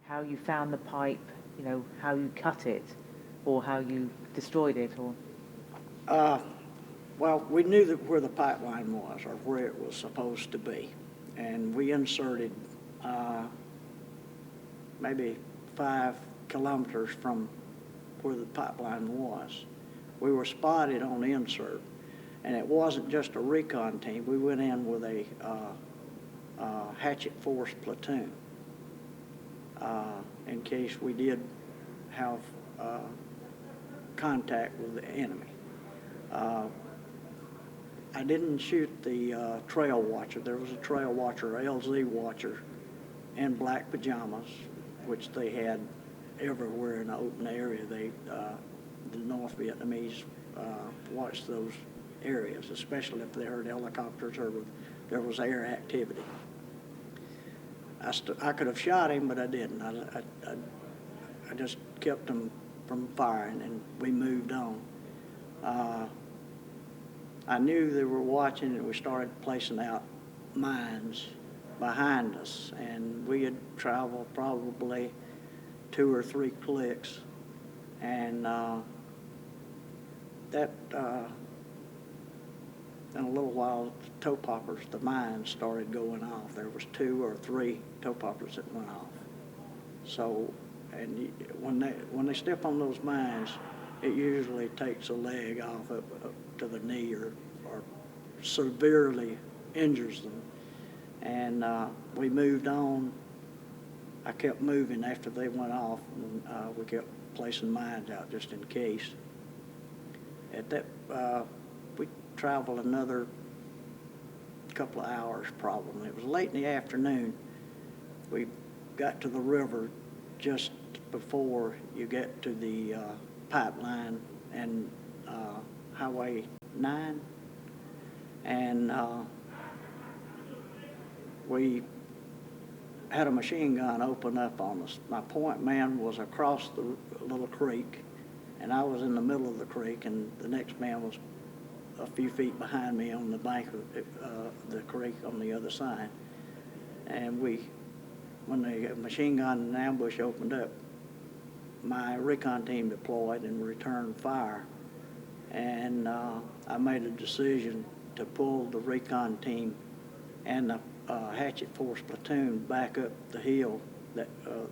How you found the pipe, how you cut it, or how you destroyed it, or? Well, we knew that where the pipeline was, or where it was supposed to be, and we inserted maybe 5 kilometers from where the pipeline was. We were spotted on the insert, and it wasn't just a recon team. We went in with a hatchet force platoon in case we did have contact with the enemy. I didn't shoot the trail watcher. There was a trail watcher, a LZ watcher, in black pajamas, which they had everywhere in the open area. The North Vietnamese watched those areas, especially if they heard helicopters or there was air activity. I could have shot him, but I didn't. I just kept him from firing, and we moved on. I knew they were watching, and we started placing out mines behind us, and we had traveled probably 2 or 3 clicks, and in a little while, the toe poppers, the mines started going off. There was 2 or 3 toe poppers that went off. So, and when they step on those mines, it usually takes a leg off up to the knee or severely injures them. And we moved on. I kept moving after they went off, and we kept placing mines out just in case. At that, we traveled another couple of hours probably. It was late in the afternoon. We got to the river just before you get to the pipeline and Highway 9, and we had a machine gun open up on us. My point man was across the little creek, and I was in the middle of the creek, and the next man was a few feet behind me on the bank of the creek on the other side. And when the machine gun and ambush opened up, my recon team deployed and returned fire. And I made a decision to pull the recon team and the hatchet force platoon back up the hill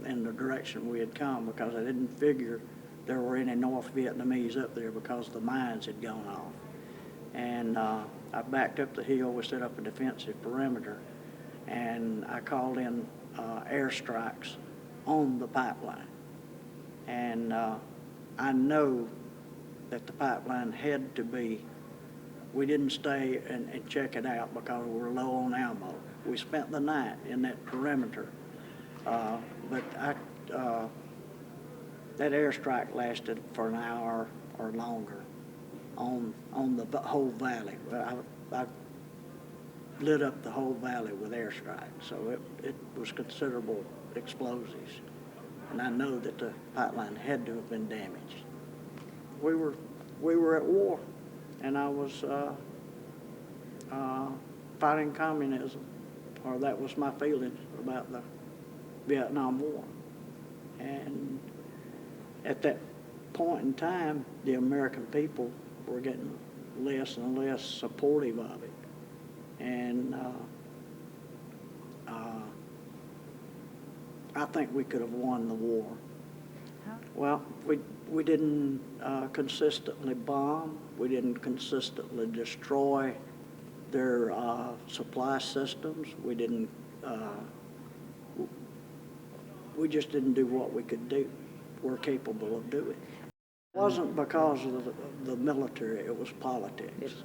in the direction we had come, because I didn't figure there were any North Vietnamese up there because the mines had gone off. And I backed up the hill. We set up a defensive perimeter, and I called in airstrikes on the pipeline. And I know that the pipeline had to be, we didn't stay and check it out because we were low on ammo. We spent the night in that perimeter, but that airstrike lasted for an hour or longer on the whole valley. I lit up the whole valley with airstrikes, so it was considerable explosives. And I know that the pipeline had to have been damaged. We were at war, and I was fighting communism, or that was my feelings about the Vietnam War. And at that point in time, the American people were getting less and less supportive of it. And I think we could have won the war. How? Well, we didn't consistently bomb. We didn't consistently destroy their supply systems. We didn't. We just didn't do what we could do. We're capable of doing. It wasn't because of the military. It was politics.